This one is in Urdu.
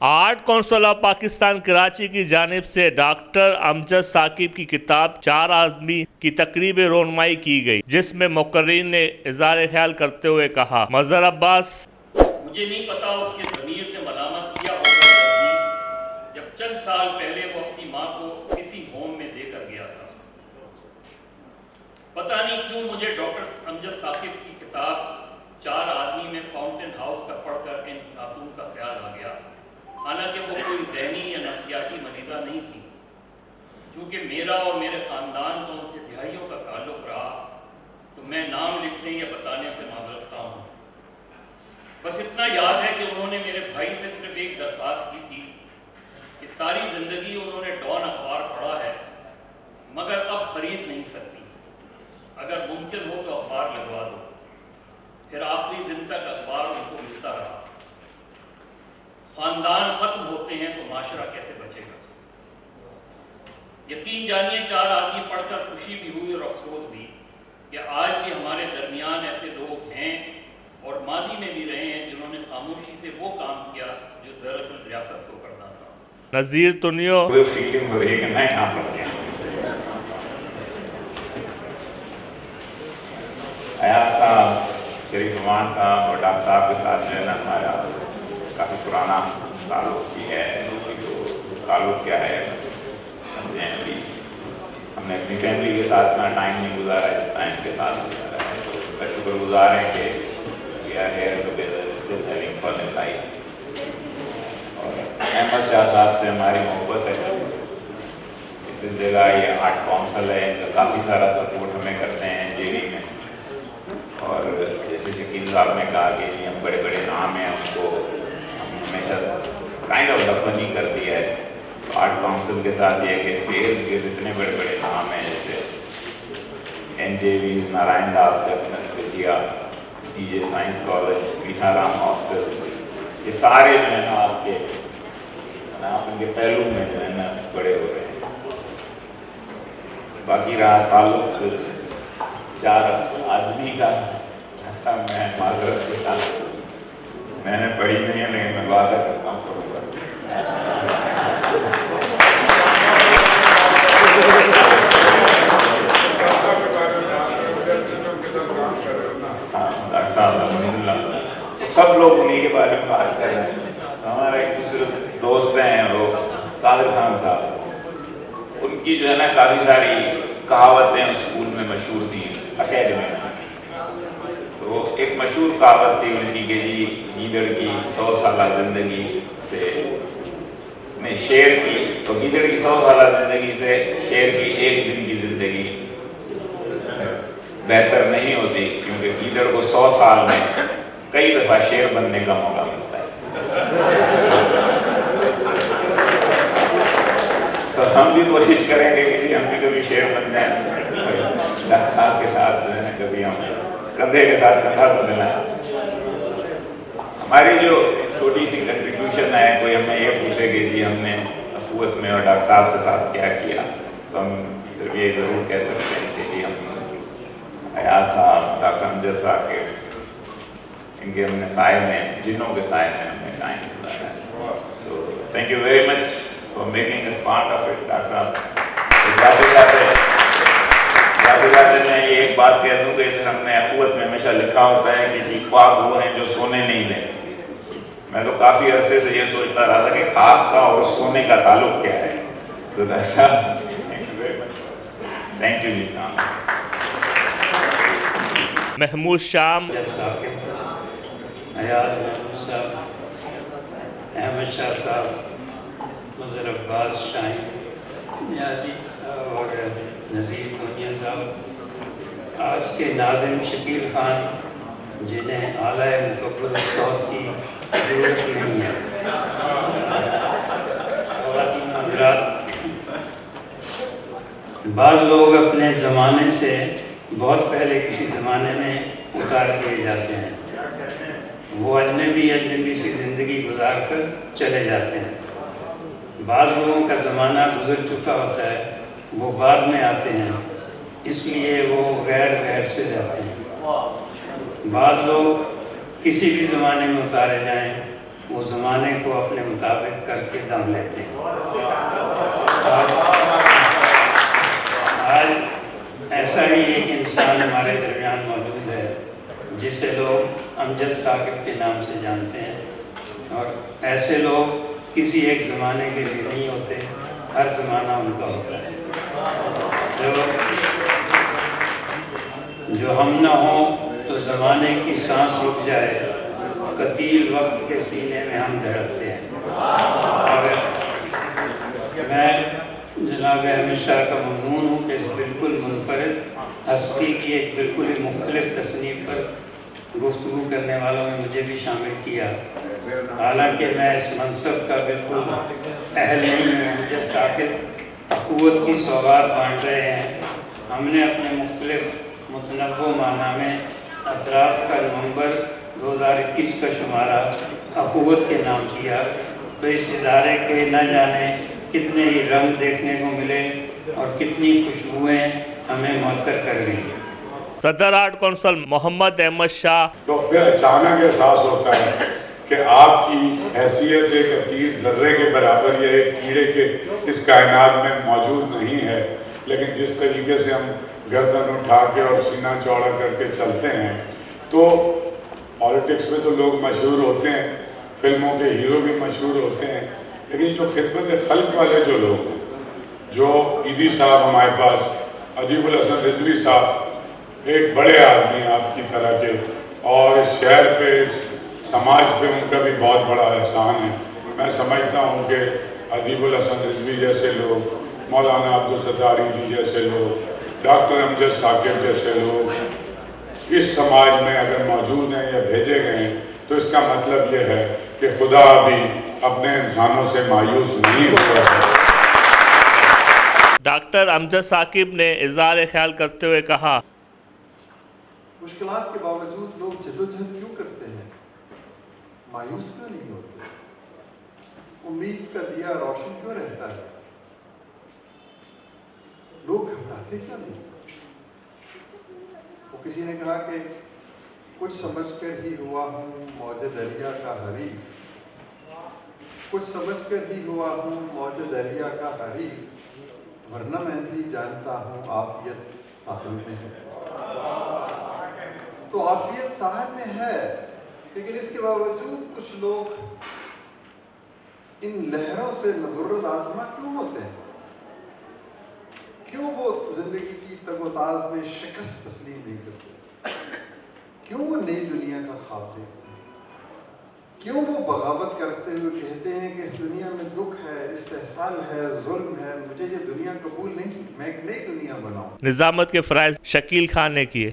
Art council of Pakistan Karachi کی جانب سے ڈاکٹر امجد ثاقب کی کتاب چار آدمی کی تقریب رونمائی کی گئی، جس میں مقررین نے اظہار خیال کرتے ہوئے کہا: مظہر عباس، مجھے نہیں پتا اس کے ضمیر نے ملامت کیا ہوگا جب چند سال پہلے وہ اپنی ماں کو کسی ہوم میں دے کر گیا تھا۔ پتہ نہیں کیوں مجھے ڈاکٹر امجد ثاقب کی کتاب چار آدمی میں فاؤنٹین ہاؤس کا پڑھ کر ان خاتون کا خیال آ گیا، حالانکہ وہ کوئی ذہنی یا نفسیاتی مریضہ نہیں تھی۔ چونکہ میرا اور میرے خاندان کو ان سے دہائیوں کا تعلق رہا، تو میں نام لکھنے یا بتانے سے معذرت خواہ ہوں۔ بس اتنا یاد ہے کہ انہوں نے میرے بھائی سے صرف ایک درخواست کی تھی کہ ساری زندگی انہوں نے ڈان اخبار پڑھا ہے، مگر اب خرید نہیں سکتی، اگر ممکن ہو تو اخبار لگوا دو۔ پھر آخری دن تک اخبار ان کو ملتا رہا۔ خاندان ختم ہوتے ہیں تو معاشرہ کیسے بچے گا؟ یقین جانیے چار آدمی پڑھ کر خوشی بھی ہوئی اور افسوس بھی کہ آج بھی ہمارے درمیان ایسے لوگ ہیں اور ماضی میں بھی رہے ہیں جنہوں نے خاموشی سے وہ کام کیا جو دراصل ریاست کو کرنا تھا۔ نذیر تنیو، فیلنگ ہو رہی ہے کہ میں یہاں پر گیا۔ ایاز صاحب، شریف امان صاحب اور ڈاکٹر صاحب کے ساتھ جو ہے نا ہمارا کافی پرانا تعلق بھی ہے۔ تعلق کیا ہے سمجھیں، ابھی ہم نے اپنی فیملی کے ساتھ اتنا ٹائم نہیں گزارا ہے جتنا ان کے ساتھ گزارا ہے، تو اس کا شکر گزار ہیں کہ we are here together, still having fun in life۔ اور احمد شاہ صاحب سے ہماری محبت ہے، اس جگہ یہ آرٹ کونسل ہے، ان کا کافی سارا سپورٹ ہمیں کرتے ہیں جیری میں۔ اور جیسے شکیل صاحب نے کہا کہ ہم بڑے بڑے نام ہیں، ان کو ہم ہمیشہ کائنڈ آف دفن کر دیا ہے۔ آرٹ کونسل کے ساتھ یہ ہے کہ اس کے ارد گرد اتنے بڑے بڑے نام ہیں، جیسے NJVs، نارائن داس جگنت ودیا، DJ سائنس کالج، میٹھا رام ہاسٹل، یہ سارے جو ہے نا آپ کے آپ ان کے پہلو میں جو ہے نا بڑے ہو رہے ہیں۔ باقی رہا تعلق چار آدمی کا، میں معذرت کے ساتھ میں نے پڑھی نہیں ہے، لیکن میں وعدہ کرتا ہوں پڑھوں گا۔ ڈاکٹر صاحب الحمدللہ سب لوگ انہیں کے بارے میں بات کر رہے ہیں۔ ہمارے ایک دوسرے دوست ہیں وہ قادر خان صاحب، ان کی جو ہے نا کافی ساری کہاوتیں اسکول میں مشہور تھیں، اکیڈمی میں۔ تو ایک مشہور کہاوت تھی ان کی کہ جی گیدڑ کی 100 سالہ زندگی سے نہیں، شیر کی تو گیدڑ کی 100 سالہ زندگی سے شیر کی ایک دن کی زندگی بہتر نہیں ہوتی، کیونکہ گیدڑ کو 100 سال میں کئی دفعہ شیر بننے کا موقع ملتا ہے۔ تو ہم بھی کوشش کریں گے کہ ہم بھی کبھی شیر بن جائیں، ڈاکٹر صاحب کے ساتھ جو ہے نا کبھی ہم کندھے کے ساتھ کندھا تو ملا۔ ہماری جو چھوٹی سی کنٹریبیوشن ہے، کوئی ہمیں یہ پوچھے کہ جی ہم نے اخوت میں اور ڈاکٹر صاحب کے ساتھ کیا کیا، تو ہم صرف یہ ضرور کہہ سکتے ہیں کہ جی ہم ایاز صاحب، ڈاکٹر امجد صاحب کے ان کے ہم نے سائے میں، جنوں کے سائے میں ہم نے ٹائم گزارا ہے۔ So thank you very much for making us part of it. Doctor صاحب جاتے جاتے میں یہ ایک بات کہہ دوں کہ ادھر ہم نے اخوت میں ہمیشہ لکھا ہوتا ہے کہ جی خواب وہ ہیں جو سونے نہیں دیں۔ میں تو کافی عرصے سے یہ سوچتا رہا تھا کہ خواب کا اور سونے کا تعلق کیا ہے۔ تو ڈاکٹر صاحب thank you very much, thank you جی صاحب۔ محمود شام، ایاز محمود صاحب، احمد شاہ صاحب، مظہر عباس شاہین نیازی اور نذیر تنیو صاحب، آج کے ناظم شکیل خان جنہیں اعلیٰ مکبر الصوت کی ضرورت نہیں ہے، خواتین حضرات، بعض لوگ اپنے زمانے سے بہت پہلے کسی زمانے میں اتار دیے جاتے ہیں، وہ اجنبی سی زندگی گزار کر چلے جاتے ہیں۔ بعض لوگوں کا زمانہ گزر چکا ہوتا ہے، وہ بعد میں آتے ہیں، اس لیے وہ غیر سے جاتے ہیں۔ بعض لوگ کسی بھی زمانے میں اتارے جائیں، وہ زمانے کو اپنے مطابق کر کے دم لیتے ہیں۔ آج ایسا ہی ایک انسان ہمارے درمیان موجود ہے جسے لوگ امجد ثاقب کے نام سے جانتے ہیں، اور ایسے لوگ کسی ایک زمانے کے لیے نہیں ہوتے، ہر زمانہ ان کا ہوتا ہے۔ جو ہم نہ ہوں تو زمانے کی سانس رک جائے، قتیل وقت کے سینے میں ہم دھڑکتے ہیں۔ اور میں جناب احمد شاہ کا ممنون ہوں کہ اس بالکل منفرد ہستی کی ایک بالکل ہی مختلف تصنیف پر گفتگو کرنے والوں میں مجھے بھی شامل کیا، حالانکہ میں اس منصب کا بالکل اہل نہیں ہوں۔ امجد ثاقب اخوت کی سوغات بانٹ رہے ہیں۔ ہم نے اپنے مختلف متنوع معنی میں اطراف کا نومبر 2021 کا شمارہ اخوت کے نام کیا، تو اس ادارے کے نہ جانے کتنے ہی رنگ دیکھنے کو ملے اور کتنی خوشبوئیں ہمیں معطر کر گئیں۔ صدر آرٹ کونسل محمد احمد شاہ تو پھر اچانک احساس ہوتا ہے کہ آپ کی حیثیت ایک عتیق ذرے کے برابر یا ایک کیڑے کے اس کائنات میں موجود نہیں ہے، لیکن جس طریقے سے ہم گردن اٹھا کے اور سینہ چوڑا کر کے چلتے ہیں، تو پالیٹکس میں تو لوگ مشہور ہوتے ہیں، فلموں کے ہیرو بھی مشہور ہوتے ہیں، لیکن جو خدمت خلق والے جو لوگ ہیں، جو عیدی صاحب ہمارے پاس، ادیب الحسن رضوی صاحب ایک بڑے آدمی ہیں آپ کی طرح کے، اور اس شہر پہ اس سماج پہ ان کا بھی بہت بڑا احسان ہے۔ میں سمجھتا ہوں کہ ادیب الحسن رضوی جیسے لوگ، مولانا عبدالستاری جی جیسے لوگ، ڈاکٹر امجد ثاقب جیسے لوگ اس سماج میں اگر موجود ہیں یا بھیجے گئے ہیں، تو اس کا مطلب یہ ہے کہ خدا بھی اپنے انسانوں سے مایوس نہیں ہوا ہے۔ ڈاکٹر امجد ثاقب نے اظہار خیال کرتے ہوئے کہا، مشکلات کے باوجود لوگ جدوجہد کیوں کرتے ہیں؟ مایوس کیوں نہیں ہوتے؟ امید کا دیا روشن کیوں رہتا ہے؟ لوگ گھبراتے کیوں نہیں؟ وہ کسی نے کہا کہ کچھ سمجھ کر ہی ہوا ہوں موج دریا کا حریف، کچھ سمجھ کر ہی ہوا ہوں موج دریا کا حریف، ورنہ میں بھی جانتا ہوں عافیت ساحل میں ہے۔ تو عافیت ساحل میں ہے، لیکن اس کے باوجود کچھ لوگ ان لہروں سے مغرد آزما کیوں ہوتے ہیں؟ کیوں وہ زندگی کی تگ و تاز میں شکست تسلیم نہیں کرتے؟ کیوں وہ نئی دنیا کا خواب دیکھتے ہیں؟ کیوں وہ بغاوت کرتے ہوئے کہتے ہیں کہ اس دنیا میں دکھ ہے، استحصال ہے، ظلم ہے، مجھے یہ دنیا قبول نہیں، میں ایک نئی دنیا بناؤں۔ نظامت کے فرائض شکیل خان نے کیے۔